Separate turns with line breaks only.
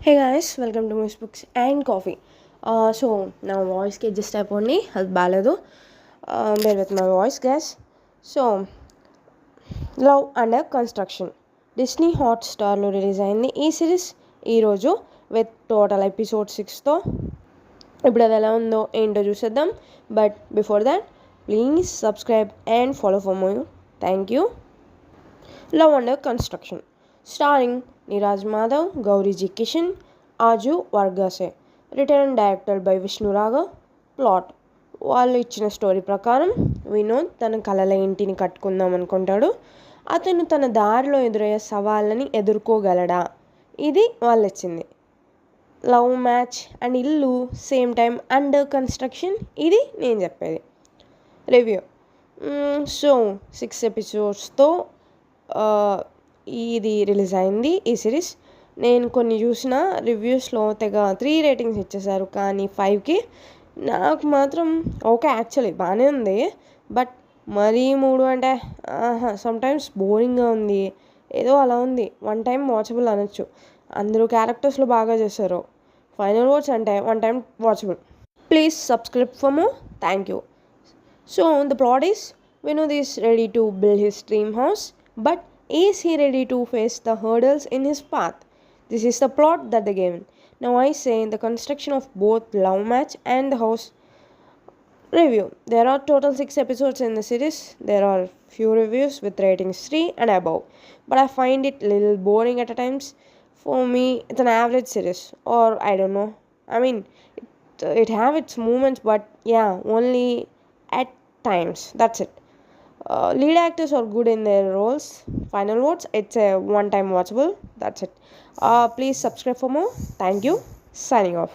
Hey guys, welcome to Moose Books and Coffee. Now voice ki adjust అయిపోండి, అది బాగాలేదు. Bear with my voice, guys. So, love under construction Disney హాట్స్టార్లో release అయింది ఈ series ఈరోజు with total episode 6తో. ఇప్పుడు అది ఎలా ఉందో ఏంటో చూసేద్దాం. But before that please subscribe and follow for more. Thank you. Love under construction starring Neeraj Madhav, Gouri G Kishan, Aju Varghese. Written and director by Vishnu Raghav. Plot వాళ్ళు ఇచ్చిన స్టోరీ ప్రకారం వినోద్ తన కలల ఇంటిని కట్టుకుందాం అనుకుంటాడు. అతను తన దారిలో ఎదురయ్యే సవాళ్ళని ఎదుర్కోగలడా, ఇది వాళ్ళు ఇచ్చింది. లవ్ మ్యాచ్ అండ్ ఇల్లు సేమ్ టైం అండర్ కన్స్ట్రక్షన్, ఇది నేను చెప్పేది. రివ్యూ. సో 6 ఎపిసోడ్స్తో ఇది రిలీజ్ అయింది ఈ సిరీస్. నేను కొన్ని చూసిన రివ్యూస్లో తెగ 3 రేటింగ్స్ ఇచ్చేసారు, కానీ 5కి నాకు మాత్రం ఓకే, యాక్చువల్లీ బాగానే ఉంది. బట్ మరీ 3 అంటే సమ్టైమ్స్ బోరింగ్గా ఉంది, ఏదో అలా ఉంది. 1 టైం వాచబుల్ అనొచ్చు. అందరూ క్యారెక్టర్స్లో బాగా చేశారు. ఫైనల్ వర్డ్స్ అంటే 1 time watchable. Please subscribe for more. Thank you. So the plot is Vinod is ready to build his dream house, but is he ready to face the hurdles in his path? This is the plot that they gave. Now I say the construction of both Love Match and the house. Review. There are total 6 episodes in the series. There are few reviews with ratings 3 and above, but I find it little boring at times. For me, it's an average series, or I don't know. I mean, it have its moments, but yeah, only at times. That's it. Lead actors are good in their roles. Final words, it's a 1 time watchable. That's it. Please subscribe for more. Thank you. Signing off.